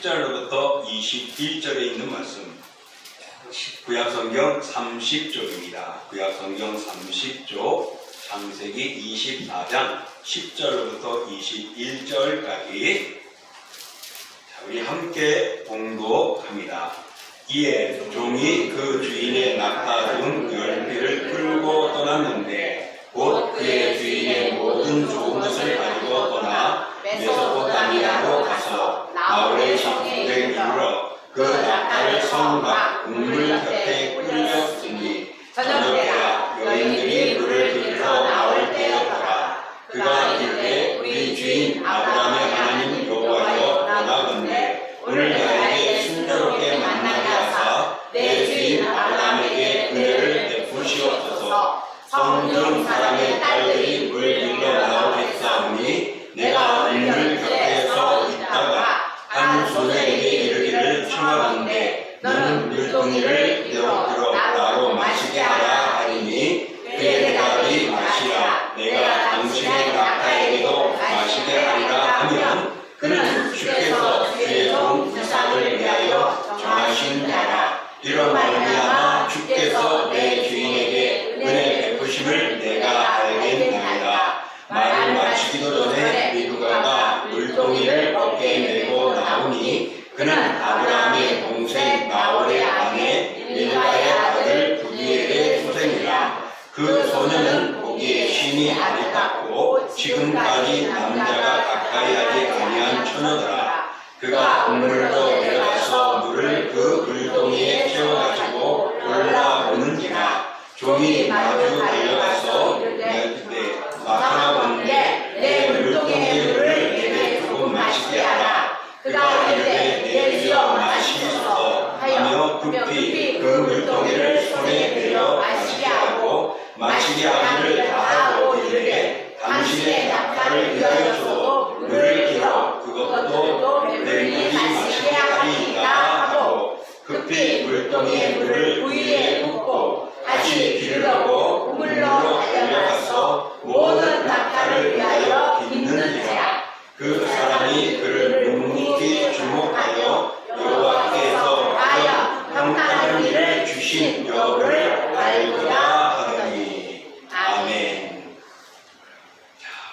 10절로부터 21절에 있는 말씀, 구약성경 30쪽입니다. 구약성경 30쪽, 창세기 24장 10절로부터 21절까지 우리 함께 봉독합니다. 이에 종이 그 주인의 낙타준 10匹를 끌고 떠났는데 곧 그의 주인의 모든 좋은 것을 가지고 떠나 메소포타미아로 가서 나홀의 성에 이르러 그 낙타를 성과 우물 곁에 끌렸으니 저녁때라 여인들이 물을 길러 나올 때였더라. 그가 이르되 우리 주인 아브라함의 하나님 여호와여 나가건대 오늘 나에게 순조롭게 만나게 하사 내 주인 아브라함에게 은혜를 베푸시옵소서. 성중 사람의 딸들이 물 길러 나오겠사오니 내가 우물 곁에 서 있다가 한 소녀에게 이르기를 청하건대 너는 물동이를 들어 나로 마시게 하라 하리니 그의 대답이 마시라 내가 당신의 낙타에게도 마시게 하리라 하면 그는 주께서 주의 종 이삭을 위하여 정하신 자라. 이로 말미암아 주께서 내 주인에게 은혜 베푸심을 내가 알겠나이다. 말을 마치기도 전에 리브가가 물동이를 어깨에 메고 나오니 그는 아브라함의 동생 나홀의 아내 밀가의 아들 부디엘의 소생이라. 그 소녀는 보기에 심히 아리따고 지금까지 남자가 가까이 하지 아니한 처녀더라. 그가 우물로 내려가서 물을 그 물동이에 채워가지고 올라오는지라. 종이 마주 달려가서 이르되 마하나건대 내 물동이의 물을 내게 조금 마시게 하라. 그가 이르되 내 주여 마시소서 하며 급히 그 물동이를 손에 내려 마시게 하고 마시게 하기를 다하고 이르되 당신의 낙타를 위하여 줘도 물을 길어 그것도 배불리 마시게 하리이다 하고 급히 물동이의 물을 부위에 붓고 다시 기르려고 우물로 달려가서 모든 낙타를 위하여 빚는지라. 그 사람이 그를 묵묵히 주목하여 여호와께서 하여 평탄한 일을 주신 여부를 알고자 하더니. 아멘.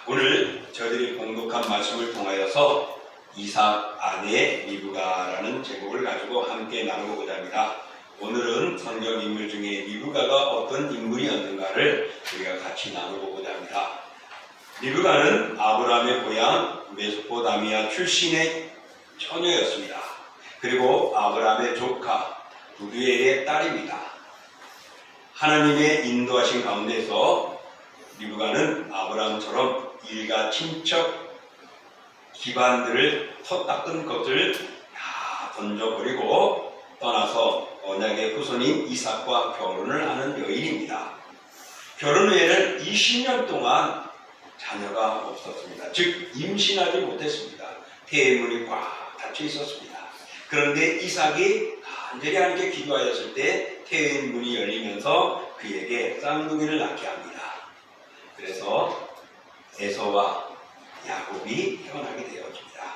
오늘 저희들이 봉독한 말씀을 통하여서 이삭 아내 리브가라는 제목을 가지고 함께 나누고자 합니다. 오늘은 성경 인물 중에 리브가가 어떤 인물이었는가를 우리가 같이 나누고자 합니다. 리브가는 아브라함의 고향 메소포타미아 출신의 처녀였습니다. 그리고 아브라함의 조카 부두엘의 딸입니다. 하나님의 인도하신 가운데서 리브가는 아브라함처럼 일가 친척 기반들을 터 닦은 것을 다 던져버리고 떠나서 언약의 후손인 이삭과 결혼을 하는 여인입니다. 결혼 후에는 20년 동안 자녀가 없었습니다. 즉 임신하지 못했습니다. 태문이 꽉 닫혀 있었습니다. 그런데 이삭이 간절히 하나님께 기도하였을 때 태문이 열리면서 그에게 쌍둥이를 낳게 합니다. 그래서 에서와 야곱이 태어나게 되었습니다.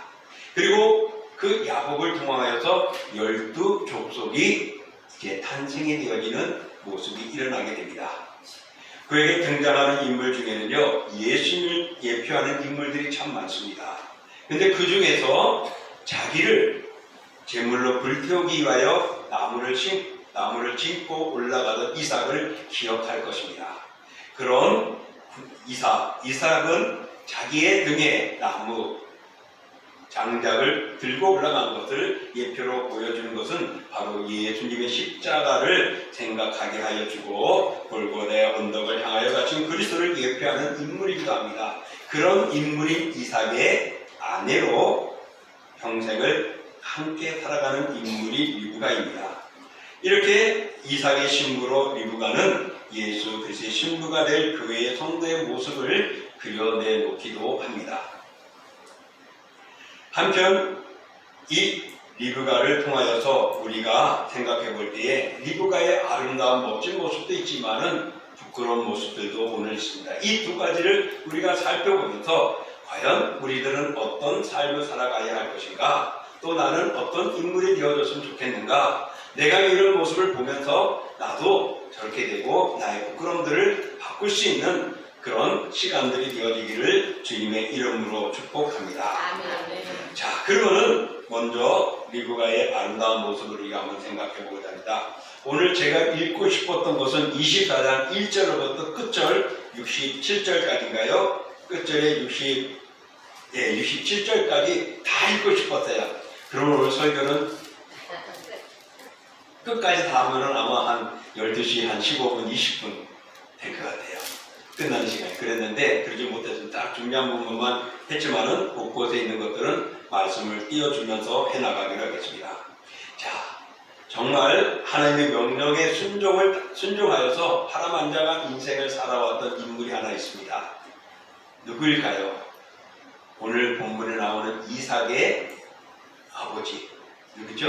그리고 그 야곱을 통하여서 12족속이 이제 탄생이 되어지는 모습이 일어나게 됩니다. 그에게 등장하는 인물 중에는요, 예수님을 예표하는 인물들이 참 많습니다. 근데 그 중에서 자기를 제물로 불태우기 위하여 나무를 짓고 올라가던 이삭을 기억할 것입니다. 그런 이삭은 자기의 등에 나무 장작을 들고 올라간 것을 예표로 보여주는 것은 바로 예수님의 십자가를 생각하게 하여 주고 골고다의 언덕을 향하여 가신 그리스도를 예표하는 인물이기도 합니다. 그런 인물인 이삭의 아내로 평생을 함께 살아가는 인물이 리브가입니다. 이렇게 이삭의 신부로 리브가는 예수 그리스도의 신부가 될 교회의 성도의 모습을 그려내놓기도 합니다. 한편 이 리브가를 통하여서 우리가 생각해 볼 때에 리브가의 아름다운 멋진 모습도 있지만은 부끄러운 모습들도 오늘 있습니다. 이 두 가지를 우리가 살펴보면서 과연 우리들은 어떤 삶을 살아가야 할 것인가, 또 나는 어떤 인물이 되어줬으면 좋겠는가? 내가 이런 모습을 보면서 나도 저렇게 되고 나의 부끄러움들을 바꿀 수 있는 그런 시간들이 되어지기를 주님의 이름으로 축복합니다. 아멘. 자, 그러면은 먼저 리브가의 아름다운 모습을 우리가 한번 생각해 보고자 합니다. 오늘 제가 읽고 싶었던 것은 24장 1절부터 끝절 67절까지인가요? 끝절에 67절까지 다 읽고 싶었어요. 그러면 오늘 설교는 끝까지 다 하면은 아마 한 12시 한 15분, 20분 될 것 같아요. 끝나는 시간이. 그랬는데 그러지 못해서 딱 중요한 부분만 했지만은 곳곳에 있는 것들은 말씀을 띄워주면서 해나가기로 하겠습니다. 자, 정말 하나님의 명령에 순종하여서 파란만장한 인생을 살아왔던 인물이 하나 있습니다. 누구일까요? 오늘 본문에 나오는 이삭의 아버지. 누구죠?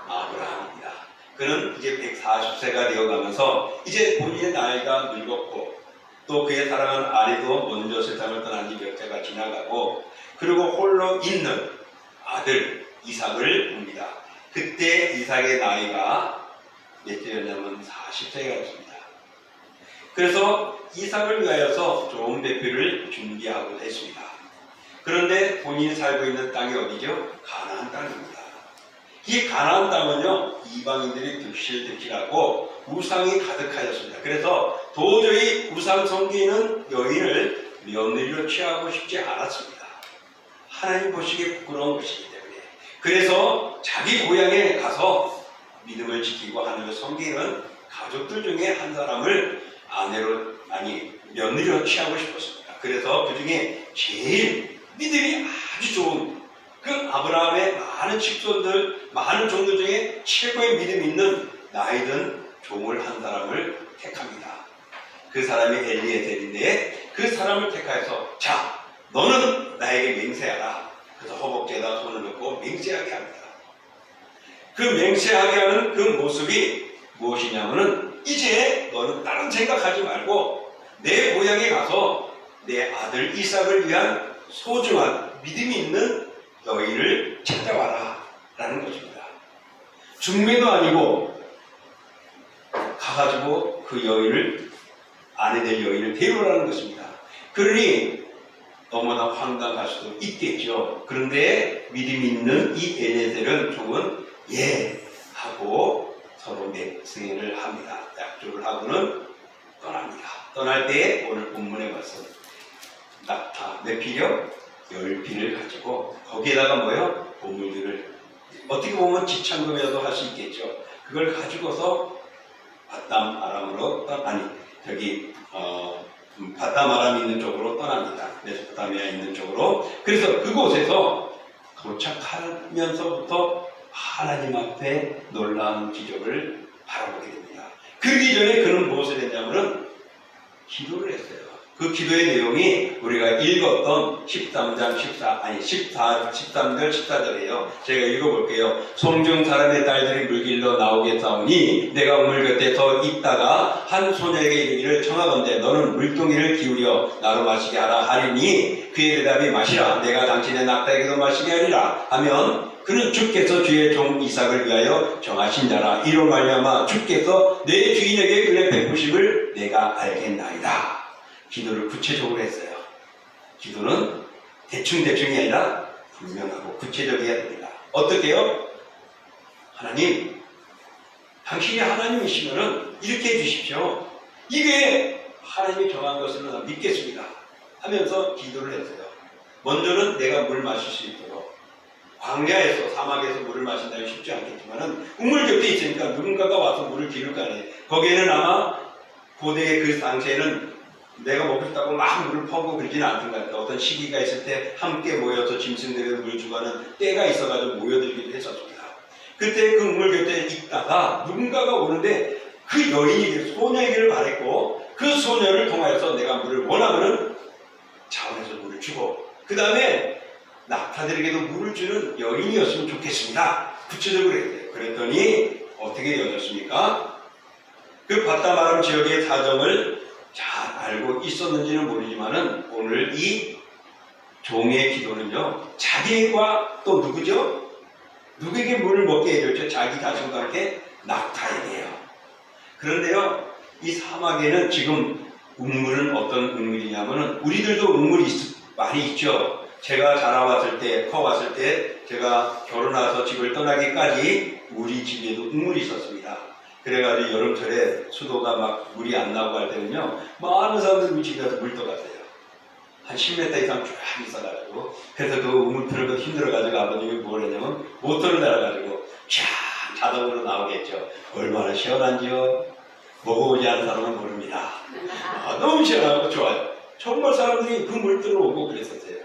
아브라함입니다. 그는 이제 140세가 되어가면서 이제 본인의 나이가 늙었고 또 그의 사랑하는 아내도 먼저 세상을 떠난 지 몇 해가 지나가고 그리고 홀로 있는 아들 이삭을 봅니다. 그때 이삭의 나이가 몇 세였냐면 40세였습니다. 그래서 이삭을 위하여서 좋은 배필을 준비하고 했습니다. 그런데 본인이 살고 있는 땅이 어디죠? 가나안 땅입니다. 이 가나안 땅은요, 이방인들이 득실득실하고 우상이 가득하였습니다. 그래서 도저히 우상 섬기는 여인을 며느리로 취하고 싶지 않았습니다. 하나님 보시기에 부끄러운 것이기 때문에. 그래서 자기 고향에 가서 믿음을 지키고 하나님을 섬기는 가족들 중에 한 사람을 며느리로 취하고 싶었습니다. 그래서 그 중에 제일 믿음이 아주 좋은 그 아브라함의 많은 직손들, 많은 종들 중에 최고의 믿음 있는 나이든 종을 한 사람을 택합니다. 그 사람이 엘리에셀인데 그 사람을 택하여서 자, 너는 나에게 맹세하라. 그래서 허벅지에다 손을 넣고 맹세하게 합니다. 그 맹세하게 하는 그 모습이 무엇이냐면은 이제 너는 다른 생각하지 말고 내 고향에 가서 내 아들 이삭을 위한 소중한 믿음이 있는 여인을 찾아와라 라는 것입니다. 중매도 아니고 가가지고 그 여인을 아내 될 여인을 데려오라는 것입니다. 그러니 너무나 황당할 수도 있겠죠. 그런데 믿음 있는 이 엘리에셀은 종은 예 하고 서로 맹세를 합니다. 약조를 하고는 떠납니다. 떠날 때 오늘 본문에 봤어 낙타 몇 필이요? 10필을 가지고 거기에다가 뭐요? 보물들을 어떻게 보면 지참금이라도 할 수 있겠죠. 그걸 가지고서 바담 아람으로 바담 아람이 있는 쪽으로 떠납니다. 메소포타미아 있는 쪽으로. 그래서 그곳에서 도착하면서부터 하나님 앞에 놀라운 기적을 바라보게 됩니다. 그 이전에 그는 무엇을 했냐면은 기도를 했어요. 그 기도의 내용이 우리가 읽었던 13절 14절이에요. 제가 읽어볼게요. 송중 사람의 딸들이 물길로 나오겠사오니 내가 우물 곁에 서 있다가 한 소녀에게 이르기를 청하건대 너는 물동이를 기울여 나로 마시게 하라 하리니 그의 대답이 마시라 내가 당신의 낙타에게도 마시게 하리라 하면 그는 주께서 주의 종 이삭을 위하여 정하신 자라 이로 말미암아 주께서 내 주인에게 은혜 베푸심을 내가 알겠나이다. 기도를 구체적으로 했어요. 기도는 대충대충이 아니라 분명하고 구체적이어야 됩니다. 어떻게요? 하나님, 당신이 하나님이시면 이렇게 해주십시오. 이게 하나님이 정한 것을 믿겠습니다. 하면서 기도를 했어요. 먼저는 내가 물 마실 수 있도록 광야에서 사막에서 물을 마신다면 쉽지 않겠지만은 우물 곁에 있으니까 누군가가 와서 물을 기를 거 아니에요. 거기에는 아마 고대의 그 당시에는 내가 먹고 싶다고 막 물을 퍼고 그러지는 않던 것 같아요. 어떤 시기가 있을 때 함께 모여서 짐승들에게 물 주고 하는 때가 있어가지고 모여들기도 했었습니다. 그때 그 물 곁에 있다가 누군가가 오는데 그 여인이 소녀이기를 바랬고 그 소녀를 통하여서 내가 물을 원하면은 자원에서 물을 주고 그 다음에 낙타들에게도 물을 주는 여인이었으면 좋겠습니다. 구체적으로 했대요. 그랬더니 어떻게 이어졌습니까? 그 바담 아람 지역의 사정을 잘 알고 있었는지는 모르지만은 오늘 이 종의 기도는요 자기와 또 누구죠? 누구에게 물을 먹게 해줬죠? 자기 자신과 함께 낙타에게요. 그런데요, 이 사막에는 지금 우물은 어떤 우물이냐면은 우리들도 우물이 많이 있죠. 제가 자라왔을 때, 커왔을 때, 제가 결혼해서 집을 떠나기까지 우리 집에도 우물이 있었습니다. 그래가지고 여름철에 수도가 막 물이 안 나오고 할 때는요, 많은 사람들이 우리 집에 가서 물 떠갔어요. 한 10m 이상 쫙 있어가지고. 그래서 그 우물 틀어도 힘들어가지고 아버님이 뭘 했냐면 모터를 달아가지고 쫙 자동으로 나오겠죠. 얼마나 시원한지요. 먹어보지 않은 사람은 모릅니다. 너무 시원하고 좋아요. 정말 사람들이 그 물 들어오고 그랬었어요.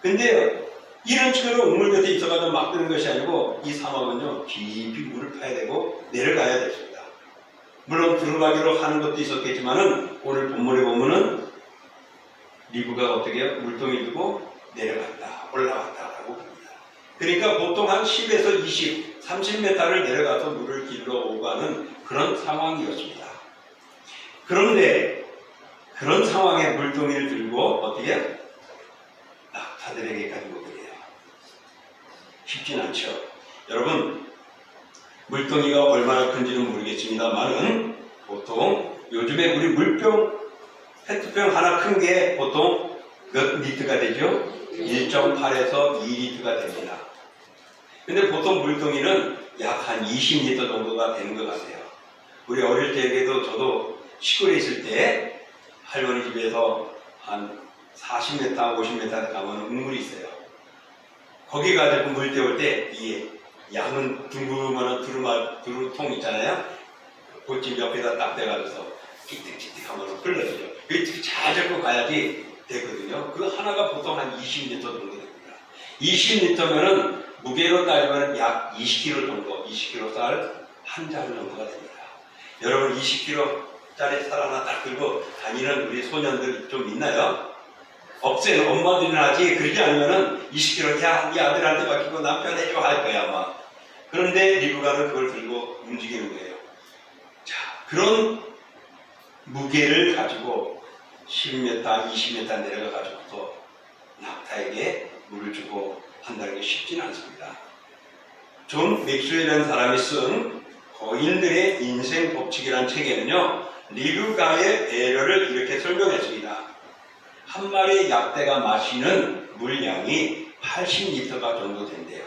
근데 이런 식으로 우물 곁에 있어가지고 막 뜨는 것이 아니고 이 사막은요, 깊이 물을 파야 되고 내려가야 됐습니다. 물론 들어가기로 하는 것도 있었겠지만은 오늘 본문에 보면은 리브가 어떻게 해요? 물통이 들고 내려갔다, 올라갔다라고 합니다. 그러니까 보통 한 10에서 20, 30m를 내려가서 물을 길러 오고 하는 그런 상황이었습니다. 그런데 그런 상황에 물동이를 들고 어떻게 해요? 낙타들에게 가지고 그래요. 쉽진 않죠. 여러분, 물동이가 얼마나 큰지는 모르겠습니다만은 보통 요즘에 우리 물병 페트병 하나 큰 게 보통 몇 리터가 되죠? 1.8에서 2리터가 됩니다. 근데 보통 물동이는 약 한 20리터 정도가 되는 것 같아요. 우리 어릴 때에도 저도 시골에 있을 때 할머니 집에서 한 40m, 50m 가면 우물이 있어요. 거기 가지고 물 때울 때 이 양은 둥그만한 두루통 있잖아요. 보집 옆에다 딱 대가지고서 틱틱틱틱 하면 흘러지죠. 이렇게 잘 잡고 가야지 되거든요. 그 하나가 보통 한 20리터 정도 됩니다. 20리터면은 무게로 따지면 약 20kg 정도, 20kg 쌀 한 장 정도가 됩니다. 여러분 20kg짜리 쌀 하나 딱 들고 다니는 우리 소년들 좀 있나요? 없어요. 엄마들이나 하지. 그러지 않으면은 20kg 야, 이 아들한테 맡기고 남편 해줘 할 거야 아마. 그런데 리브가는 그걸 들고 움직이는 거예요. 자, 그런 무게를 가지고 10m, 20m 내려가 가지고서 낙타에게 물을 주고 한다는 게 쉽지는 않습니다. 존 맥스웰이라는 사람이 쓴 거인들의 인생 법칙이라는 책에는요, 리브가의 배려를 이렇게 설명했습니다. 한 마리의 약대가 마시는 물량이 80리터가 정도 된대요.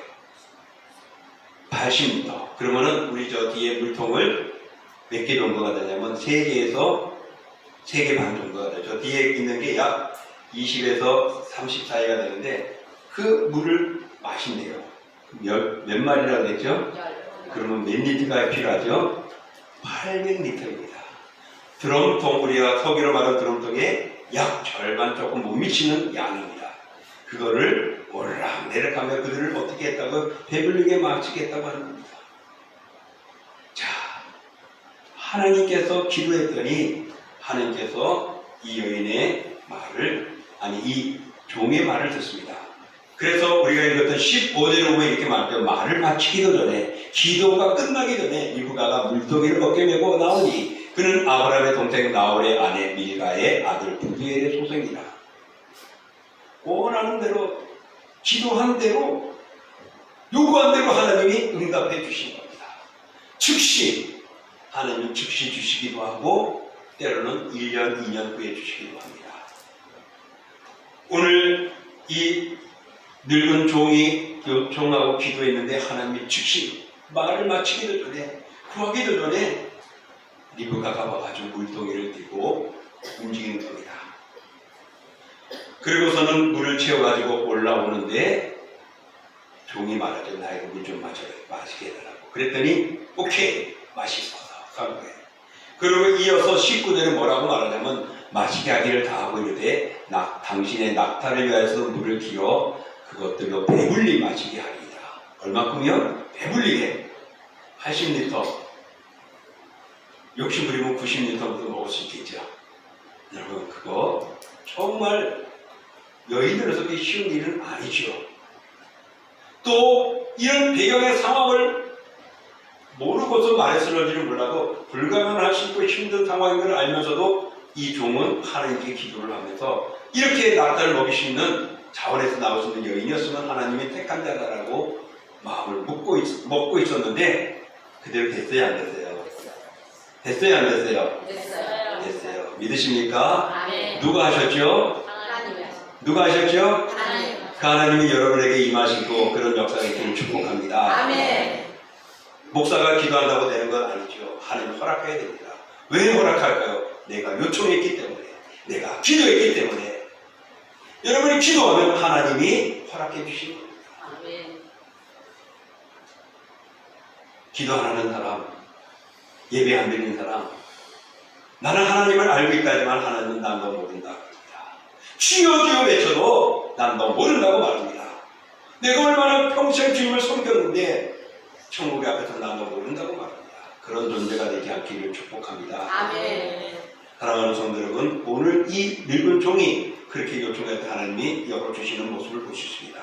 80리터. 그러면은 우리 저 뒤에 물통을 몇 개 정도가 되냐면 3개에서 3개 반 정도가 돼요. 저 뒤에 있는 게 약 20에서 30 사이가 되는데 그 물을 마신대요. 몇 마리라고 했죠? 그러면 몇 리터가 필요하죠? 800리터입니다. 드럼통, 우리가 석유로 말하는 드럼통에 약 절반 조금 못 미치는 양입니다. 그거를 오르락 내려가며 그들을 어떻게 했다고 배불리게 마치겠다고 하는 겁니다. 자, 하나님께서 기도했더니 하나님께서 이 여인의 말을, 아니 이 종의 말을 듣습니다. 그래서 우리가 읽었던 15절에 보면 이렇게 말해요. 말을 마치기도 전에, 기도가 끝나기 전에 리브가가 물동이를 어깨 메고 나오니 그는 아브라함의 동생 나홀의 아내 밀가의 아들 부두엘의 소생이라. 원하는 대로, 기도한 대로, 요구한 대로 하나님이 응답해 주신 겁니다. 즉시 하나님은 즉시 주시기도 하고 때로는 1년, 2년 후에 주시기도 합니다. 오늘 이 늙은 종하고 기도했는데 하나님이 즉시 말을 마치기도 전에, 구하기도 전에 리브가가 와가지고 물동이를 들고 움직이는 겁니다. 그리고서는 물을 채워가지고 올라오는데 종이 말하죠. 나에게 물 좀 마시게 해달라고. 그랬더니 오케이, 마시소서 하는 거예요. 그리고 이어서 19절에 뭐라고 말하냐면 마시게 하기를 다하고 이르되 당신의 낙타를 위하여서 물을 기어 그것들로 배불리 마시게 하리이다. 얼마큼이요? 배불리게. 80리터. 욕심 부리면 90리터부터 먹을 수 있겠죠. 여러분 그거 정말 여인들에서 그게 쉬운 일은 아니죠. 또 이런 배경의 상황을 모르고서 말했을지는 몰라도 불가능하시고 힘든 상황인 걸 알면서도 이 종은 하나님께 기도를 하면서 이렇게 낙타를 먹일 수 있는 자원에서 나올 수 있는 여인이었으면 하나님이 택한 자다라고 마음을 먹고 있었는데 그대로 됐어요, 안 됐어요? 됐어요, 안 됐어요? 됐어요. 됐어요. 믿으십니까? 아멘. 누가 하셨죠? 하나님이요. 누가 하셨죠? 하나님. 그 하나님이 여러분에게 임하시고 그런 역사가 있기를 축복합니다. 아멘. 목사가 기도한다고 되는 건 아니죠. 하나님 허락해야 됩니다. 왜 허락할까요? 내가 요청했기 때문에, 내가 기도했기 때문에. 여러분이 기도하면 하나님이 허락해 주시는 겁니다. 아멘. 기도 안 하는 사람, 예배 안 드리는 사람, 나는 하나님을 알고 있다지만 하나님은 난 너 모른다. 주여 주여 외쳐도 난 너 모른다고 말합니다. 내가 얼마나 평생 주님을 섬겼는데 천국의 앞에서 난 너 모른다고 말합니다. 그런 존재가 되지 않기를 축복합니다. 아멘. 사랑하는 성도 여러분, 오늘 이 늙은 종이 그렇게 요청했던 하나님이 열어주시는 모습을 볼 수 있습니다.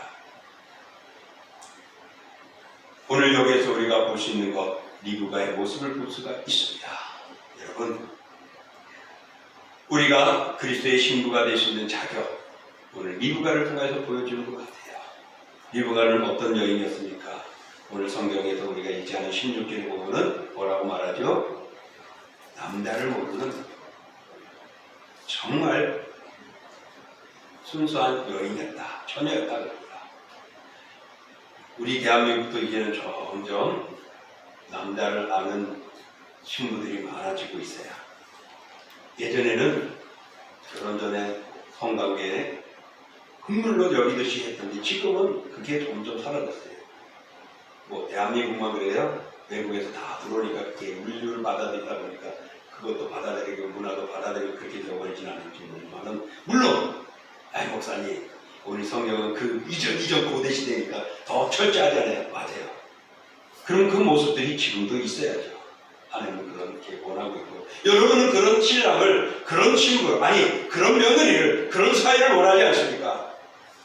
오늘 여기에서 우리가 볼 수 있는 것, 리브가의 모습을 볼 수가 있습니다. 여러분, 우리가 그리스도의 신부가 될 수 있는 자격, 오늘 리브가를 통해서 보여주는 것 같아요. 리브가는 어떤 여인이었습니까? 오늘 성경에서 우리가 읽지 않은 16절에 보면은 뭐라고 말하죠? 남자를 모르는 정말 순수한 여인이었다, 처녀였다 그럽니다. 우리 대한민국도 이제는 점점 남자를 아는 신부들이 많아지고 있어요. 예전에는 결혼 전에 성관계에 금물로 여기듯이 했던데 지금은 그게 점점 사라졌어요. 뭐 대한민국만 그래요? 외국에서 다 들어오니까 그게 물류를 받아들이다 보니까 그것도 받아들이고 문화도 받아들이고 그렇게 되어버리진 않았지만 물론 목사님 우리 성경은 그 이전 고대 시대니까 더 철저하잖아요. 맞아요. 그럼 그 모습들이 지금도 있어야죠. 하나님은 그렇게 원하고 있고 여러분은 그런 신랑을, 그런 신부, 아니 그런 며느리를, 그런 사이를 원하지 않습니까?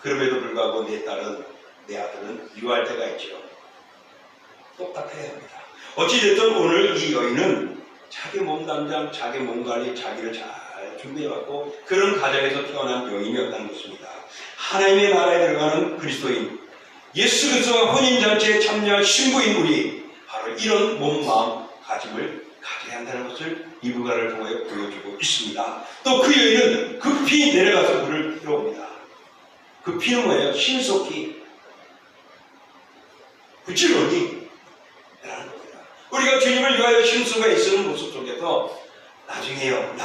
그럼에도 불구하고 내 딸은, 내 아들은 유할 때가 있죠. 똑같아야 합니다. 어찌됐든 오늘 이 여인은 자기 몸 담장, 자기 몸 관리, 자기를 잘 준비해왔고 그런 가정에서 태어난 여인이었다는 것입니다. 하나님의 나라에 들어가는 그리스도인, 예수 그리스도와 혼인잔치에 참여한 신부인 우리, 바로 이런 몸, 마음, 가짐을 가져야 한다는 것을 리브가를 통해 보여주고 있습니다. 또 그 여인은 급히 내려가서 물을 들어옵니다. 그 피는 뭐예요? 신속히, 부지런히 라는 겁니다. 우리가 주님을 위하여 신수가 있는 모습 속에서 나중에요.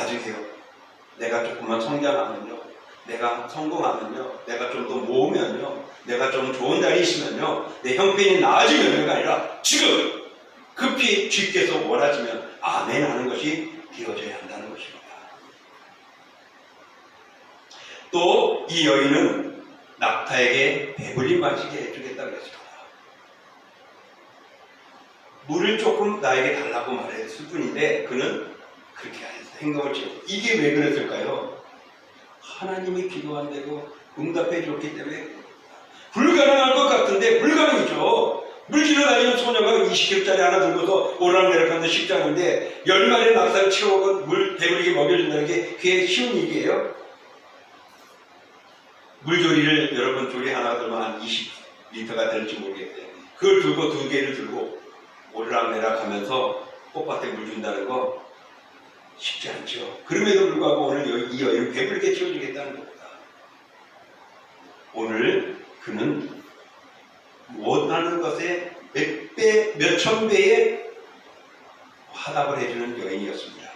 내가 조금만 성장하면요, 내가 성공하면요, 내가 좀 더 모으면요, 내가 좀 좋은 자리에 있으면요, 내 형편이 나아지면요가 아니라 지금 급히 주께서 원하시면 아멘 하는 것이 되어져야 한다는 것입니다. 또 이 여인은 낙타에게 배불리 마시게 해주겠다고 했습니다. 물을 조금 나에게 달라고 말했을 뿐인데 그는 그렇게 행동을 취했고, 이게 왜 그랬을까요? 하나님이 기도한 대로 응답해 줬기 때문에. 불가능할 것 같은데 불가능이죠. 물질을 다니는 소녀가 20kg짜리 하나 들고서 오락내락하는 식장인데 10마리 낙타를 채워서 물 배부르게 먹여준다는 게 그게 쉬운 일이에요? 물조리를 여러분 조리 하나 들면 한 20리터가 될지 모르겠어요. 그걸 들고 2개를 들고 오르락내락하면서 꽃밭에 물 준다는 거 쉽지 않죠. 그럼에도 불구하고 오늘 이 여인을 배부르게 채워주겠다는 겁니다. 오늘 그는 원하는 것에 몇 배, 몇천 배의 화답을 해주는 여인이었습니다.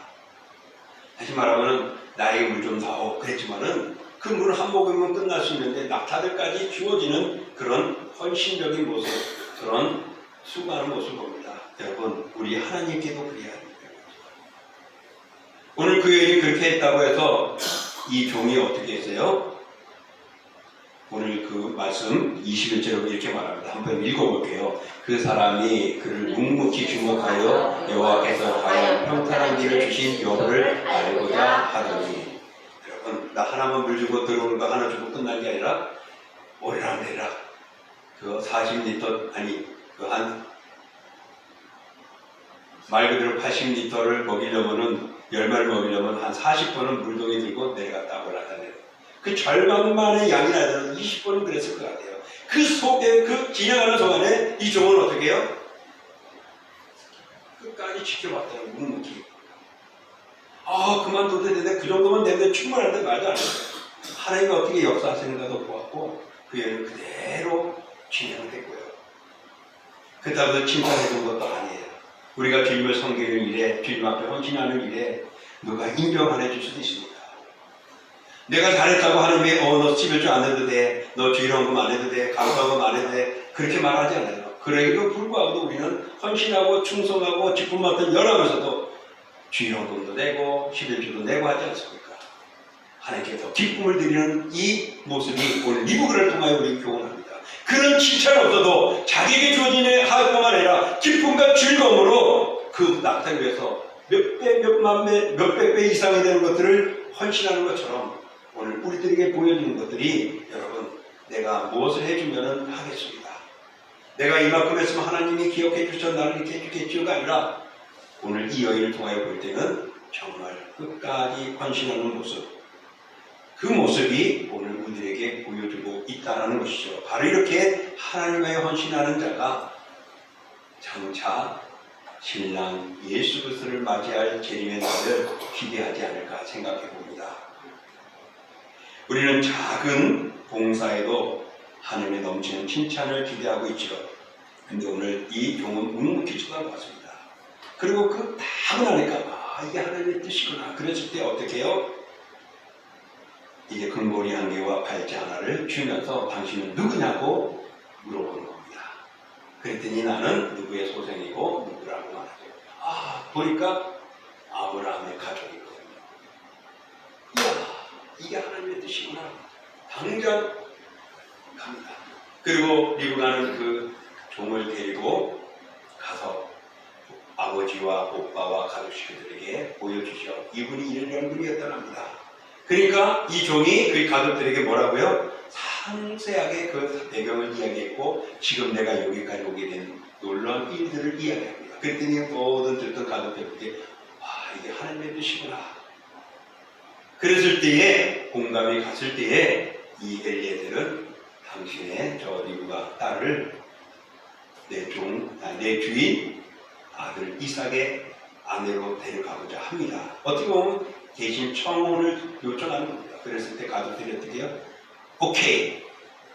다시 말하면 나에게 물 좀 다오 그랬지만은 그 물을 한 모금이면 끝날 수 있는데 낙타들까지 주어지는 그런 헌신적인 모습, 그런 수고하는 모습을 봅니다. 여러분, 우리 하나님께도 그래야 합니다. 오늘 그 여인이 그렇게 했다고 해서 이 종이 어떻게 했어요? 오늘 그 말씀 21절로 이렇게 말합니다. 한번 읽어볼게요. 그 사람이 그를 묵묵히 주목하여 여호와께서 과연 평탄한 길을 주신 여부를 알고자 하더니, 여러분, 나 하나만 물 주고 들어오는 거 하나 주고 끝난 게 아니라 오르락내락 그 40리터 아니 그 한 말 그대로 80리터를 먹이려면은 10마리 먹이려면 한 40번은 물동이 들고 내려갔다 올라가네요. 그 절반만의 양이나 되는 20번은 그랬을 것 같아요. 그 속에 그 지나가는 동안에 이 종은 어떻게 해요? 끝까지 지켜봤다는 묵묵히. 그만둬도 되는데 그 정도면 되는데 충분한데 말도 안 해요. 하나님이 어떻게 역사하시는가도 보았고 그 일을 그대로 진행됐고요. 그렇다고 해서 칭찬해 준 것도 아니에요. 우리가 주님을 섬기는 일에, 주님 앞에 헌신하는 일에 누가 인정 안 해줄 수도 있습니다. 내가 잘했다고 하나님이 너 11조 안 해도 돼, 너 주일헌금 안 해도 돼, 감사헌금 안 해도 돼, 그렇게 말하지 않아요. 그래도 불구하고 우리는 헌신하고 충성하고 직분 맡은 일하면서도 주일헌금도 내고 11조도 내고 하지 않습니까? 하나님께 더 기쁨을 드리는 이 모습이 오늘 리브그를 통하여 우리 교훈합니다. 그런 칭찬 없어도 자기에게 주어진 하뿐만 아니라 기쁨과 즐거움으로 그 낙타를 위해서 몇 배, 몇만 배, 몇백 배 이상이 되는 것들을 헌신하는 것처럼 오늘 우리들에게 보여주는 것들이 여러분 내가 무엇을 해주면 하겠습니다. 내가 이만큼 했으면 하나님이 기억해 주셔 나를 이렇게 해주겠죠가 아니라 오늘 이 여인을 통하여 볼 때는 정말 끝까지 헌신하는 모습, 그 모습이 오늘 우리에게 보여주고 있다는 것이죠. 바로 이렇게 하나님의 헌신하는 자가 장차 신랑 예수 그리스도를 맞이할 재림의 날을 기대하지 않을까 생각해 봅니다. 우리는 작은 봉사에도 하나님의 넘치는 칭찬을 기대하고 있죠. 근데 오늘 이 종은 묵묵히 쳐다봤습니다. 그리고 그 답을 하니까 이게 하나님의 뜻이구나. 그랬을 때 어떻게 해요? 이제 금고리 한 개와 팔찌 하나를 주면서 당신은 누구냐고 물어보는 겁니다. 그랬더니 나는 누구의 소생이고 누구라고 말하죠. 보니까 아브라함의 가족이거든요. 이야, 이게 하나님의 뜻이구나. 당장 갑니다. 그리고 리브가는 그 종을 데리고 가서 아버지와 오빠와 가족들에게 보여주죠. 이분이 이런 분이었다는 겁니다. 그러니까 이 종이 그 가족들에게 뭐라고요? 상세하게 그 배경을 이야기했고 지금 내가 여기까지 오게 된 놀라운 일들을 이야기합니다. 그랬더니 모든 듣던 가족들에게 이게 하나님의 뜻이구나. 그랬을 때에 공감이 갔을 때에 이 엘리에셀은 당신의 저 리브가 딸을 내 주인 아들 이삭의 아내로 데려가고자 합니다. 어떻게 보면 대신 청혼을 요청하는 겁니다. 그랬을 때 가족들이 어떻게 해요? 오케이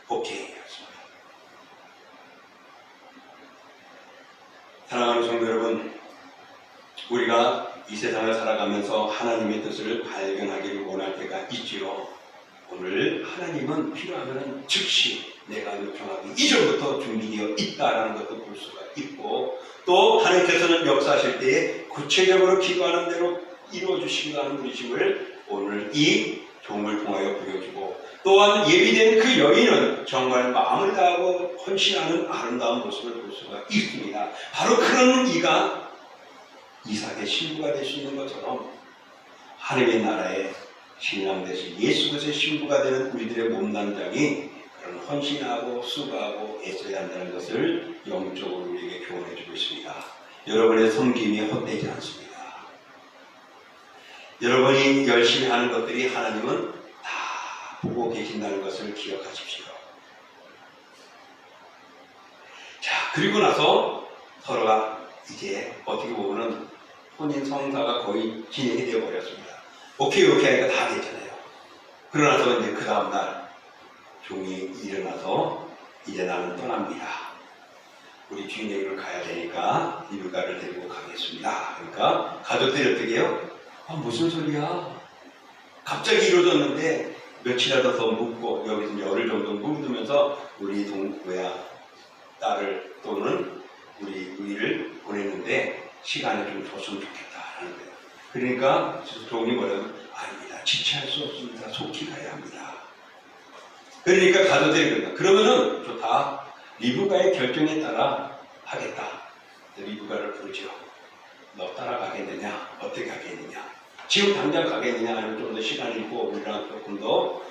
했습니다. 사랑하는 성도 여러분, 우리가 이 세상을 살아가면서 하나님의 뜻을 발견하기를 원할 때가 있지요. 오늘 하나님은 필요하면 즉시 내가 요청하기 이전부터 준비되어 있다라는 것도 볼 수가 있고, 또 하나님께서는 역사하실 때에 구체적으로 기도하는 대로 이루어주신다는 분이심을 오늘 이 종을 통하여 보여주고, 또한 예비된 그 여인은 정말 마음을 다하고 헌신하는 아름다운 모습을 볼 수가 있습니다. 바로 그런 이가 이삭의 신부가 될 수 있는 것처럼 하나님의 나라의 신랑 되신 예수 그리스도의 신부가 되는 우리들의 몸단장이 그런 헌신하고 수고하고 애써야 한다는 것을 영적으로 우리에게 교훈해 주고 있습니다. 여러분의 섬김이 헛되지 않습니다. 여러분이 열심히 하는 것들이 하나님은 다 보고 계신다는 것을 기억하십시오. 자, 그리고 나서 서로가 이제 어떻게 보면 혼인 성사가 거의 진행이 되어 버렸습니다. 오케이 하니까 다 됐잖아요. 그러나서 이제 그 다음날 종이 일어나서 이제 나는 떠납니다. 우리 주인에게로 가야 되니까 리브가를 데리고 가겠습니다. 그러니까 가족들이 어떻게 해요? 무슨 소리야? 갑자기 이루어졌는데 며칠이라도 더 묵고 여기서 열흘 정도 묵으면서 우리 딸을 또는 우리를 보냈는데 시간을 좀 줬으면 좋겠다라는 거예요. 그러니까 종이 뭐라면 아닙니다. 지체할 수 없습니다. 속히 가야 합니다. 그러니까 가족들이 그런다. 그러면은 좋다. 리브가의 결정에 따라 하겠다. 리브가를 부르죠. 너 따라가겠느냐? 어떻게 하겠느냐? 지금 당장 가겠느냐? 아니면 좀 더 시간이 있고 우리랑 조금 더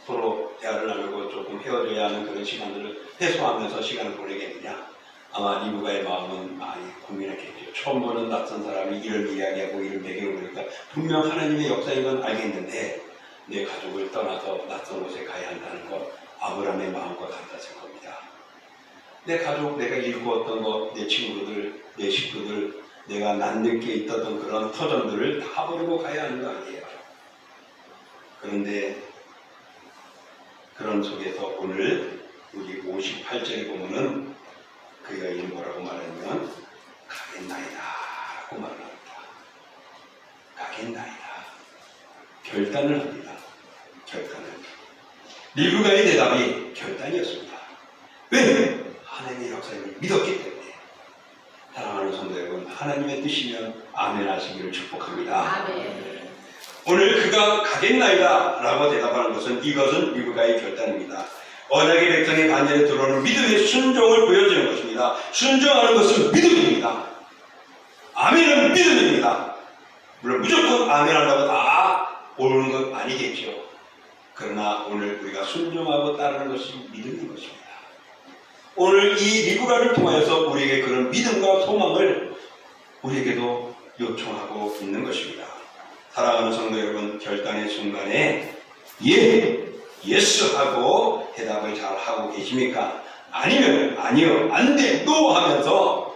서로 대화를 나누고 조금 헤어져야 하는 그런 시간들을 해소하면서 시간을 보내겠느냐? 아마 리브가의 마음은 많이 고민했겠죠. 처음 보는 낯선 사람이 이런 이야기하고 이런 배경을 보니까 분명 하나님의 역사인 건 알겠는데 내 가족을 떠나서 낯선 곳에 가야 한다는 것, 아브라함의 마음과 같았을 겁니다. 내 가족, 내가 일구었던 것, 내 친구들, 내 식구들, 내가 낯늦게 있었던 그런 터전들을 다 버리고 가야 하는 거 아니에요. 그런데 그런 속에서 오늘 우리 58절에 보면은 그 여인이 뭐라고 말하면 가겠나이다 라고 말을 합니다. 가겠나이다. 결단을 합니다. 결단을. 리브가의 대답이 결단이었습니다. 왜? 하나님의 역사를 믿었기 때문에. 사랑하는 성도 여러분, 하나님의 뜻이면 아멘 하시기를 축복합니다. 아멘. 오늘 그가 가겠나이다 라고 대답하는 것은 이것은 리브가의 결단입니다. 언약의 백성의 반열에 들어오는 믿음의 순종을 보여주는 것입니다. 순종하는 것은 믿음입니다. 아멘은 믿음입니다. 물론 무조건 아멘 한다고 다 옳은 건 아니겠죠. 그러나 오늘 우리가 순종하고 따르는 것이 믿음인 것입니다. 오늘 이 리브가를 통하여서 우리에게 그런 믿음과 소망을 우리에게도 요청하고 있는 것입니다. 사랑하는 성도 여러분, 결단의 순간에 예스 하고 대답을 잘 하고 계십니까? 아니면 아니요, 안 돼, 노 하면서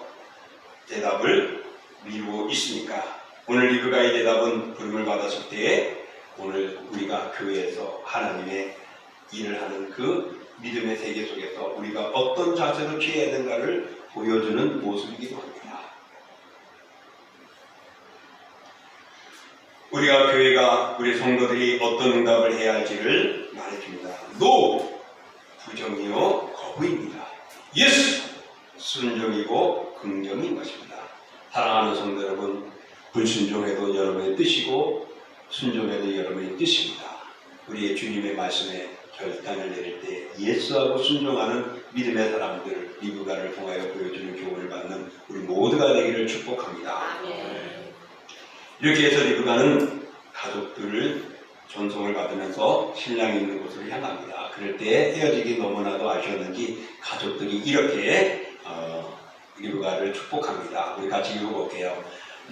대답을 미루고 있습니까? 오늘 리브가의 대답은 부름을 받았을 때 오늘 우리가 교회에서 하나님의 일을 하는 그 믿음의 세계 속에서 우리가 어떤 자세로 취해야 되는가를 보여주는 모습이기도 합니다. 우리가 교회가 우리 성도들이 어떤 응답을 해야 할지를 말해줍니다. 노, 부정이요 거부입니다. 예스, 순종이고 긍정인 것입니다. 사랑하는 성도 여러분, 불순종해도 여러분의 뜻이고 순종해도 여러분의 뜻입니다. 우리의 주님의 말씀에 결단을 내릴 때 예수하고 순종하는 믿음의 사람들, 리브가를 통하여 보여주는 교훈을 받는 우리 모두가 되기를 축복합니다. 아멘. 이렇게 해서 리브가는 가족들을 존송을 받으면서 신랑이 있는 곳으로 향합니다. 그럴 때 헤어지기 너무나도 아쉬웠는지 가족들이 이렇게 리브가를 축복합니다. 우리 같이 읽어볼게요.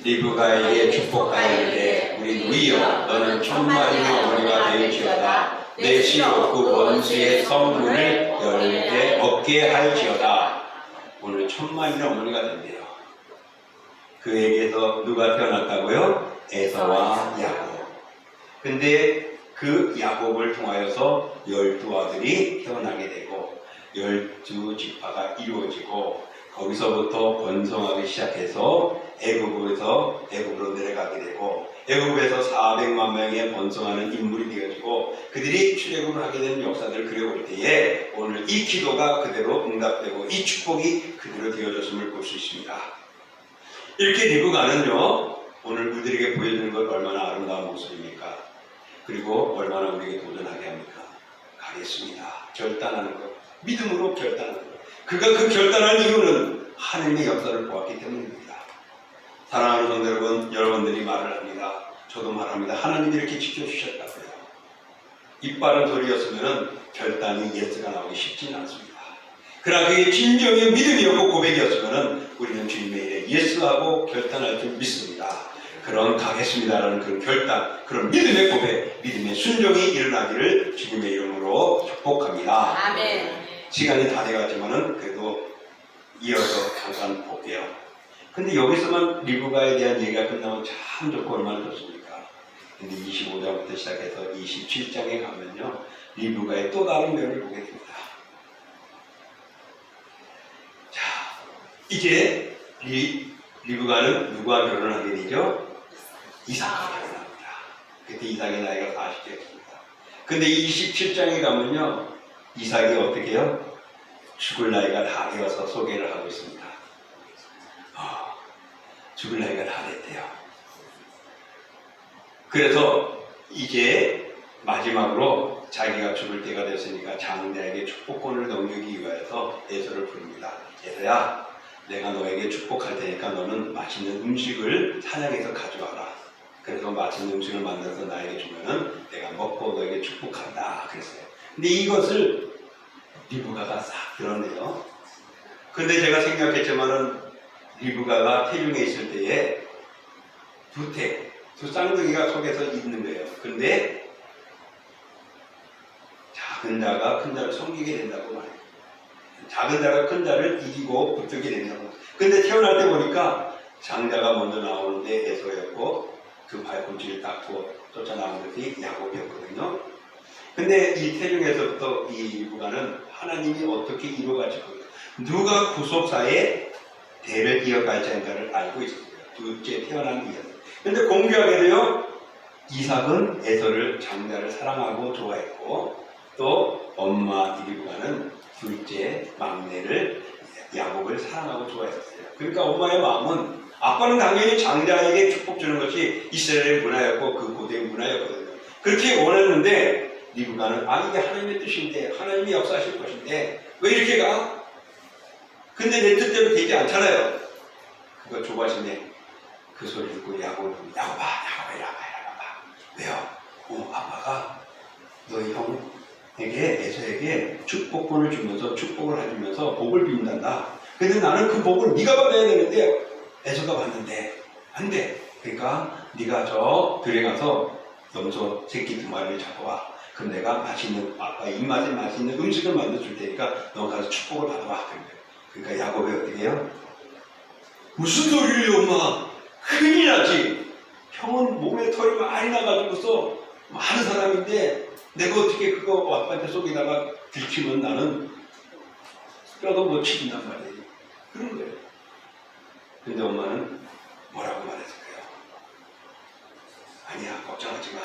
리브가에게 축복하였는데 우리 누이여 너는 천만인의 어머니가 되었지어다. 내 시로 그 원수의 성문을 열게 얻게 할지어다. 오늘 천만인의 어머니가 된대요. 그에게서 누가 태어났다고요? 에서와 야곱. 근데 그 야곱을 통하여서 12아들이 태어나게 되고 12지파가 이루어지고 거기서부터 번성하기 시작해서 애굽으로 내려가게 되고 애굽에서 400만 명의 번성하는 인물이 되어지고 그들이 출애굽을 하게 되는 역사들을 그려볼 때에 오늘 이 기도가 그대로 응답되고 이 축복이 그대로 되어졌음을 볼 수 있습니다. 이렇게 리브가는요 오늘 우리에게 보여주는 것 얼마나 아름다운 모습입니까? 그리고 얼마나 우리에게 도전하게 합니까? 가겠습니다. 결단하는 것, 믿음으로 결단하는 것. 그가 그 결단한 이유는 하나님의 역사를 보았기 때문입니다. 사랑하는 성도 여러분, 여러분들이 말을 합니다. 저도 말합니다. 하나님이 이렇게 지켜주셨다고요. 이빨은 소리였으면 결단이 예스가 나오기 쉽지는 않습니다. 그러나 그게 진정의 믿음이었고 고백이었으면 우리는 주님의 일에 예스하고 결단할 줄 믿습니다. 그런 가겠습니다라는 그 결단, 그런 믿음의 고백, 믿음의 순종이 일어나기를 주님의 이름으로 축복합니다. 아멘. 시간이 다 돼갔지만은 그래도 이어서 잠깐 볼게요. 근데 여기서만 리브가에 대한 얘기가 끝나면 참 좋고 얼마나 좋습니까? 근데 25장부터 시작해서 27장에 가면요 리브가의 또 다른 면을 보게 됩니다. 자, 이제 리브가는 누구와 결혼을 하게 되죠? 이삭과 결혼합니다. 그때 이삭의 나이가 40대였습니다. 근데 27장에 가면요 이삭이 어떻게 해요? 죽을 나이가 다 되어서 소개를 하고 있습니다. 죽을 나이가 다 됐대요. 그래서 이제 마지막으로 자기가 죽을 때가 됐으니까 장자에게 축복권을 넘기기 위해서 에서를 부릅니다. 에서야, 내가 너에게 축복할 테니까 너는 맛있는 음식을 사냥해서 가져와라. 그래서 맛있는 음식을 만들어서 나에게 주면은 내가 먹고 너에게 축복한다. 그랬어요. 근데 이것을 리브가가 싹 들었네요. 근데 제가 생각했지만은 리브가가 태중에 있을 때에 두 쌍둥이가 속에서 있는 거예요. 근데 자 작은 자가 큰 자를 섬기게 된다고 말해요. 작은 자가 큰 자를 이기고 붙들게 된다고. 근데 태어날 때 보니까 장자가 먼저 나오는데 에서였고 그 발꿈치를 닦고 쫓아나온 것이 야곱이었거든요. 근데 이 태중에서부터 이 리브가는 하나님이 어떻게 이루어갈지 누가 구속사의 대를 이어갈 자인가를 알고 있었어요. 둘째 태어난 이에서. 근데 공교하게도요, 이삭은 에서를 장자를 사랑하고 좋아했고 또 엄마 리브가는 둘째 막내를 야곱을 사랑하고 좋아했어요. 그러니까 엄마의 마음은 아빠는 당연히 장자에게 축복 주는 것이 이스라엘의 문화였고 그 고대의 문화였거든요. 그렇게 원했는데 리브가는 이게 하나님의 뜻인데 하나님이 역사하실 것인데 왜 이렇게 가? 근데 내 뜻대로 되지 않잖아요. 그거 조바심에 그 소리 듣고 야곱이 야곱아 왜요? 아빠가 너희 형에게 에서에게 축복권을 주면서 축복을 해주면서 복을 빈단다. 근데 나는 그 복을 네가 받아야 되는데 에서가 받는데 안 돼. 그러니까 네가 저 들에 가서 염소 새끼 2마리를 잡아와. 그럼 내가 맛있는 아빠 입맛에 맛있는 음식을 만들어 줄 테니까 너 가서 축복을 받아와. 그러니까 야곱이 어떻게 해요? 무슨 소리를 엄마? 큰일 나지. 형은 몸에 털이 많이 나가지고서 많은 사람인데 내가 어떻게 그거 아빠한테 속에다가 들키면 나는 뼈도 못 치긴단 말이에요. 그런 거예요. 근데 엄마는 뭐라고 말했을까요? 아니야, 걱정하지 마.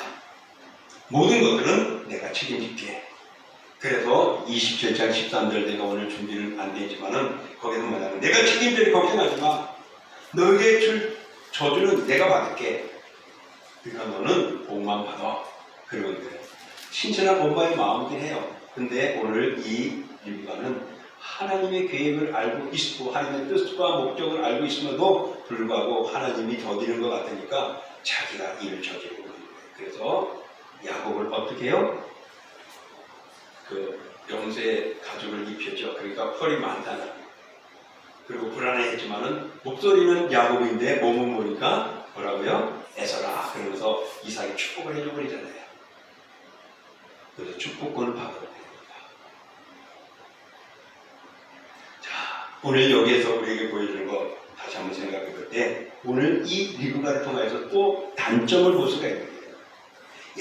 모든 것들은 내가 책임질게. 그래서 27장 13절 내가 오늘 준비는 안 되지만은 거기서 말하는 내가 책임질 걱정하지 마. 너에게 줄 저주는 내가 받을게. 그러니까 너는 복만 받아. 그러는데 신선한 엄마의 마음이긴 해요. 근데 오늘 이 리브가는 하나님의 계획을 알고 있고 하나님의 뜻과 목적을 알고 있음에도 불구하고 하나님이 더디는 것 같으니까 자기가 일을 저지르고 있는 거예요. 그래서 야곱을 어떻게 해요? 그 염소의 가죽을 입혔죠. 그러니까 펄이 많다는. 그리고 불안해했지만은 목소리는 야곱인데 몸은 보니까 뭐라고요? 에서라. 그러면서 이삭이 축복을 해줘버리잖아요. 그래서 축복권을 받아버립니다. 자, 오늘 여기에서 우리에게 보여주는 거 다시 한번 생각해 볼 때 오늘 이 리브가를 통해서 또 단점을 볼 수가 있는 거예요.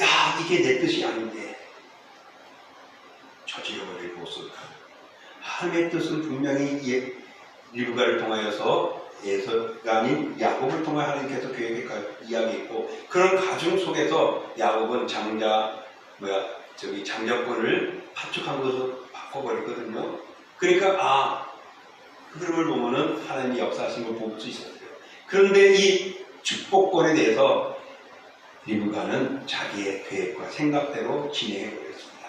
야, 이게 내 뜻이 아닌데 저질러버릴 모습. 하나님의 뜻은 분명히 리브가를 통하여서 에서가 아닌 야곱을 통해 하나님께서 계획을 이야기했고 그런 가정 속에서 야곱은 장자권을 파축한 것으로 바꿔버리거든요. 그러니까 그 흐름을 보면은 하나님이 역사하신 걸 볼 수 있었어요. 그런데 이 축복권에 대해서 리브가는 자기의 계획과 생각대로 진행해 버렸습니다.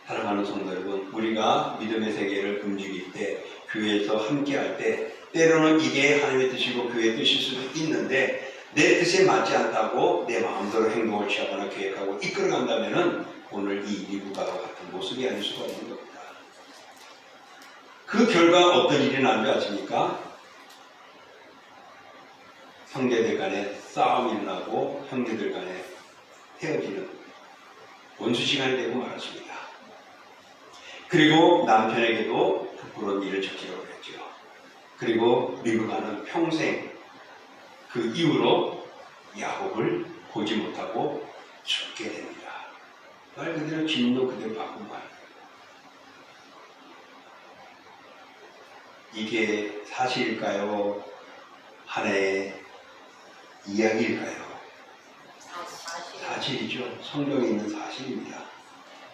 사랑하는 성도 여러분, 우리가 믿음의 세계를 움직일 때, 교회에서 함께 할 때, 때로는 이게 하나님의 뜻이고 교회의 뜻일 수도 있는데, 내 뜻에 맞지 않다고 내 마음대로 행동을 취하거나 계획하고 이끌어간다면은 오늘 이 리브가와 같은 모습이 아닐 수가 없는 겁니다. 그 결과 어떤 일이 난 줄 아십니까? 형제들 간에 싸움이 일어나고 형제들 간에 헤어지는 원수 시간이 되고 말았습니다. 그리고 남편에게도 부끄러운 일을 저지르고 그랬죠. 그리고 리브가는 평생 그 이후로 야곱을 보지 못하고 죽게 됩니다. 말 그대로 진도 그대로 바꾼 말. 이게 사실일까요? 하나의 이야기일까요? 사실이죠. 성경에 있는 사실입니다.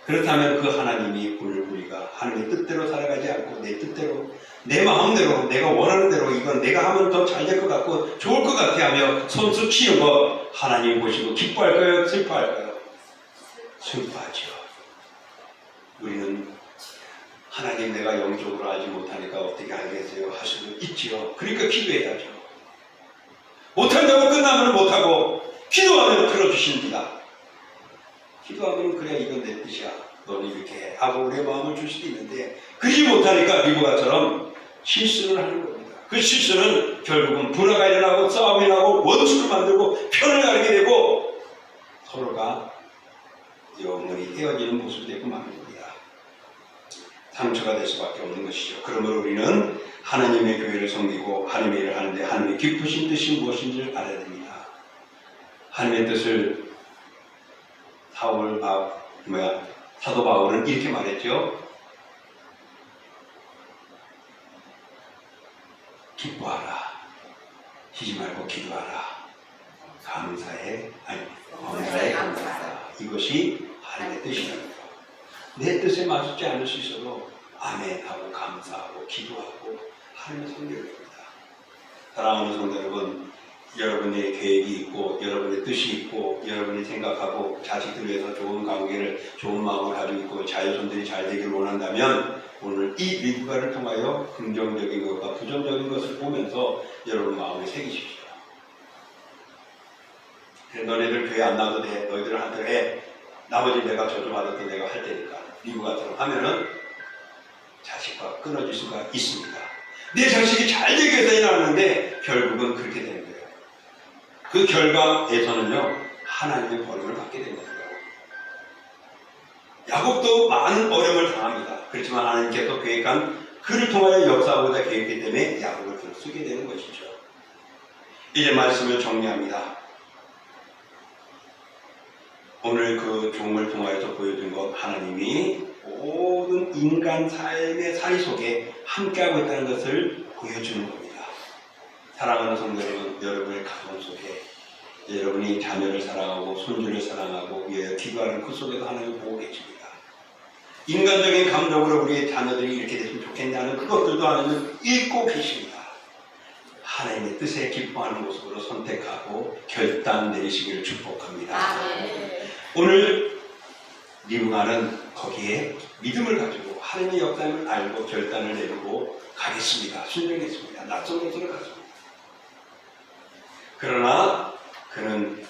그렇다면 그 하나님이 우리가 하나님의 뜻대로 살아가지 않고 내 뜻대로 내 마음대로 내가 원하는 대로 이건 내가 하면 더 잘 될 것 같고 좋을 것 같아 하며 손수 치는 것 하나님 보시고 기뻐할까요? 슬퍼할까요? 슬퍼하죠. 우리는 하나님 내가 영적으로 알지 못하니까 어떻게 알겠어요? 할 수도 있지요. 그러니까 기도해야죠. 못한다고 끝나면 못하고 기도하면 들어주십니다. 기도하면 그래 이건 내 뜻이야. 너는 이렇게 해. 하고 우리의 마음을 줄 수도 있는데 그러지 못하니까 리브가처럼 실수를 하는 겁니다. 그 실수는 결국은 불화가 일어나고 싸움이 나고 원수를 만들고 편을 가르게 되고 서로가 영원히 헤어지는 모습이 되고 마는 겁니다. 상처가 될 수밖에 없는 것이죠. 그러므로 우리는 하나님의 교회를 섬기고 하나님의 일을 하는데 하나님의 기쁘신 뜻이 무엇인지를 알아야 됩니다. 하나님의 뜻을 사도 바울은 이렇게 말했죠. 기뻐하라. 쉬지 말고 기도하라. 감사해 감사하라. 이것이 하나님의 뜻이랍니다. 내 뜻에 맞지 않을 수 있어도 아멘하고 감사하고 기도하고 하나님의 성령을 합니다. 사랑하는 성도 여러분, 여러분의 계획이 있고 여러분의 뜻이 있고 여러분이 생각하고 자식들 위해서 좋은 관계를 좋은 마음을 가지고 있고 자녀손들이 잘 되기를 원한다면 오늘 이 리뷰가를 통하여 긍정적인 것과 부정적인 것을 보면서 여러분 마음에 새기십시오. 너네들 교회 안 나와도 돼. 너희들 한대로 해. 나머지 내가 저주받았던 내가 할 테니까. 리뷰가처럼 하면은 자식과 끊어질 수가 있습니다. 내 자식이 잘 되기 위해서 일하는데 결국은 그렇게 되는 거예요. 그 결과에서는요, 하나님의 벌을 받게 됩니다. 야곱도 많은 어려움을 당합니다. 그렇지만 하나님께서 계획한 그를 통하여 역사하고자 계획했기 때문에 야곱을 쓰게 되는 것이죠. 이제 말씀을 정리합니다. 오늘 그 종을 통하여서 보여준 것, 하나님이 모든 인간 삶의 사이 속에 함께하고 있다는 것을 보여주는 겁니다. 사랑하는 성도 여러분, 여러분의 가정 속에 여러분이 자녀를 사랑하고 손주를 사랑하고 기도하는 그 속에도 하나님을 보고 계십니다. 인간적인 감정으로 우리의 자녀들이 이렇게 됐으면 좋겠냐는 그것들도 하나님은 읽고 계십니다. 하나님의 뜻에 기뻐하는 모습으로 선택하고 결단 내리시기를 축복합니다. 오늘 리브가는 거기에 믿음을 가지고 하나님의 역사를 알고 결단을 내리고 가겠습니다. 순종했습니다. 낯선 곳으로 갔습니다. 그러나 그는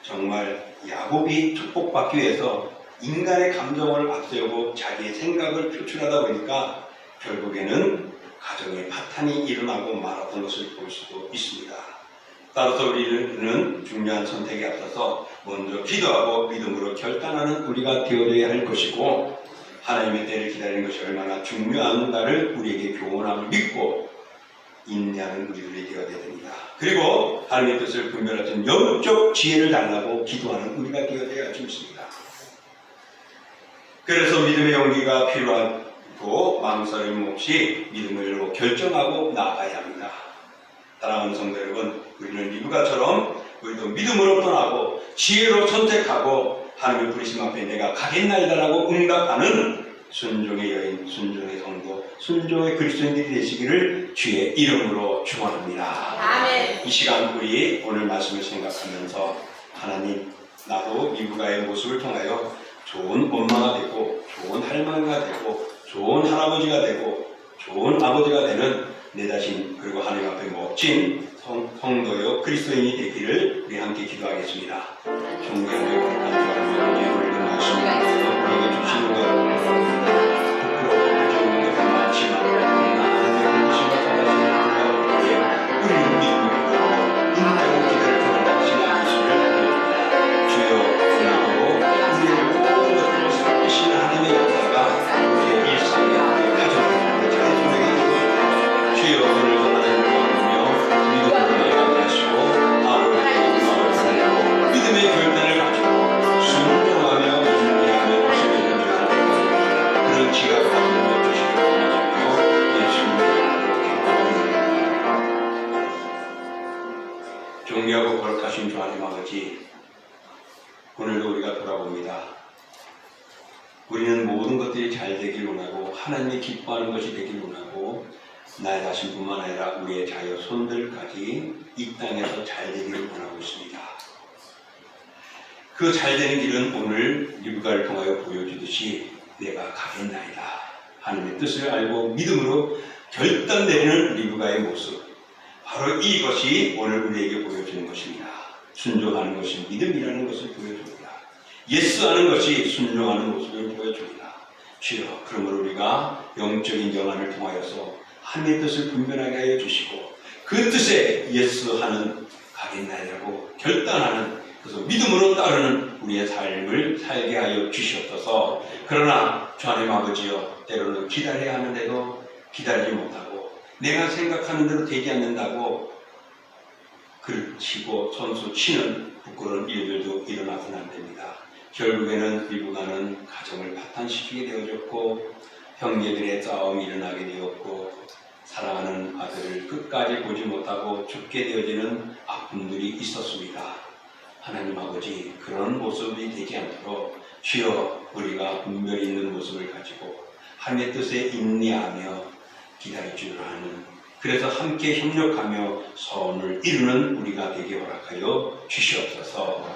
정말 야곱이 축복받기 위해서 인간의 감정을 앞세우고 자기의 생각을 표출하다 보니까 결국에는 가정의 파탄이 일어나고 말았던 것을 볼 수도 있습니다. 따라서 우리는 중요한 선택에 앞서서 먼저 기도하고 믿음으로 결단하는 우리가 되어야 할 것이고 하나님의 때를 기다리는 것이 얼마나 중요한가를 우리에게 교훈함을 믿고 인내하는 우리들이 되어야 됩니다. 그리고 하나님의 뜻을 분별하는 영적 지혜를 달라고 기도하는 우리가 되어야 할 것입니다. 그래서 믿음의 용기가 필요하고 망설임 없이 믿음으로 결정하고 나아가야 합니다. 사랑하는 성도 여러분, 우리는 리브가처럼 우리도 믿음으로 떠나고 지혜로 선택하고 하나님의 부르심 앞에 내가 가겠나이다라고 응답하는 순종의 여인, 순종의 성도, 순종의 그리스도인들이 되시기를 주의 이름으로 축원합니다. 아멘. 이 시간 우리 오늘 말씀을 생각하면서 하나님, 나도 리브가의 모습을 통하여 좋은 엄마가 되고 좋은 할머니가 되고 좋은 할아버지가 되고 좋은 아버지가 되는 내 자신 그리고 하나님 앞에 멋진 성도요 그리스도인이 되기를 우리 함께 기도하겠습니다. 존경하고 감사하며 예물을 말씀을 우리에게 주시는 것 부끄럽고 부정한 것은 많지만 하나님의 부르심을 받아주시는 우리는 믿음으로 인내하고 기도를 드리는 신앙이시를 보여줍니다. 주여 오늘도 우리의 모든 것들을 살피시는 하나님의 역사가 우리의 일상에 우리의 가정에 우리의 자녀에게 주여 오늘 하나님을 믿으며 믿음으로 나아가시고 아버지의 마음을 살리고 믿음의 결단을 가지고 순종하며 인내하며 주시는 그런 지각을 가지고 주시기를 원하며 예수님의 이름으로 기도합니다. 존귀하고 거룩하신 주 하나님 아버지, 오늘도 우리가 돌아봅니다. 우리는 모든 것들이 잘 되길 원하고 하나님이 기뻐하는 것이 되길 원하고 나의 자신뿐만 아니라 우리의 자녀 손들까지 이 땅에서 잘 되기를 원하고 있습니다. 그 잘 되는 길은 오늘 리브가를 통하여 보여주듯이 내가 가겠나이다. 하나님의 뜻을 알고 믿음으로 결단 내리는 리브가의 모습, 바로 이것이 오늘 우리에게 보여주는 것입니다. 순종하는 것이 믿음이라는 것을 보여줍니다. 예스하는 것이 순종하는 모습을 보여줍니다. 주여, 그러므로 우리가 영적인 영안을 통하여서 하나님의 뜻을 분별하게 하여 주시고 그 뜻에 예스하는 가겠나이라고 결단하는 그 그래서 믿음으로 따르는 우리의 삶을 살게 하여 주시옵소서. 그러나 주 하나님 아버지여, 때로는 기다려야 하는데도 기다리지 못하고 내가 생각하는 대로 되지 않는다고 그르치고 손수 치는 부끄러운 일들도 일어나서는 안 됩니다. 결국에는 일부가는 가정을 파탄시키게 되어졌고 형제들의 싸움이 일어나게 되었고 사랑하는 아들을 끝까지 보지 못하고 죽게 되어지는 아픔들이 있었습니다. 하나님 아버지, 그런 모습이 되지 않도록 주여 우리가 분별히 있는 모습을 가지고 하나님의 뜻에 인내하며 기다려주려 하는, 그래서 함께 협력하며 선을 이루는 우리가 되게 허락하여 주시옵소서.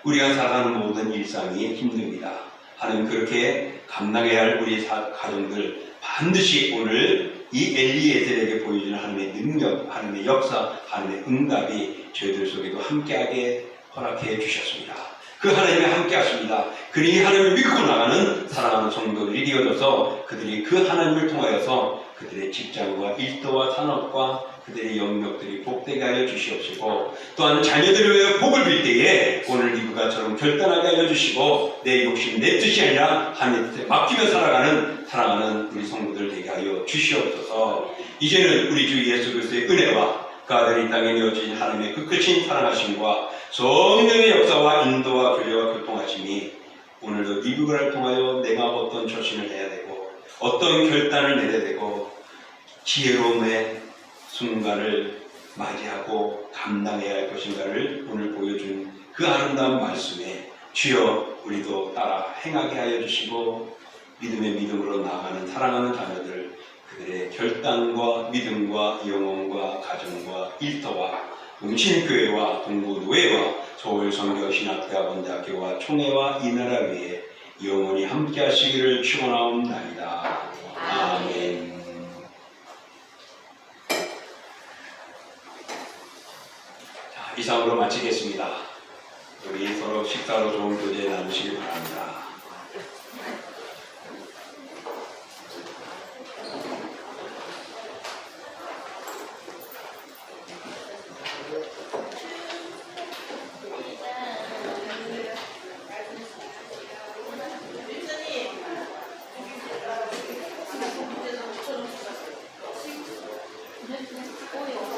우리가 살아가는 모든 일상이 힘듭니다. 하나님, 그렇게 감당해야 할 우리 가정들 반드시 오늘 이 엘리에셀에게 보여주는 하나님의 능력, 하나님의 역사, 하나님의 응답이 저희들 속에도 함께하게 허락해 주셨습니다. 그 하나님이 함께 하십니다. 그러니 하나님을 믿고 나가는 사랑하는 성도들이 되어져서 그들이 그 하나님을 통하여서 그들의 직장과 일터와 산업과 그들의 영역들이 복되게 하여 주시옵시고, 또한 자녀들을 위해 복을 빌 때에 오늘 리브가처럼 결단하게 하여 주시고 내 욕심 내 뜻이 아니라 하나님 뜻에 맡기며 살아가는 사랑하는 우리 성도들 되게 하여 주시옵소서. 이제는 우리 주 예수 그리스도의 은혜와 그 아들이 이 땅에 내어진 하나님의 그 크신 사랑하심과 성령의 역사와 인도와 교제와 교통하심이 오늘도 리브가를 통하여 내가 어떤 처신을 해야 되고 어떤 결단을 내야 되고 지혜로움의 순간을 맞이하고 감당해야 할 것인가를 오늘 보여준 그 아름다운 말씀에 주여 우리도 따라 행하게 하여 주시고 믿음의 믿음으로 나아가는 사랑하는 자녀들, 그들의 결단과 믿음과 영혼과 가정과 일터와 동신교회와 동부노회와 서울성교신학대학원대학교와 총회와 이 나라 위에 영원히 함께 하시기를 축원하옵나이다. 아멘. 자, 이상으로 마치겠습니다. 우리 서로 식사로 좋은 교제 나누시기 바랍니다. 네.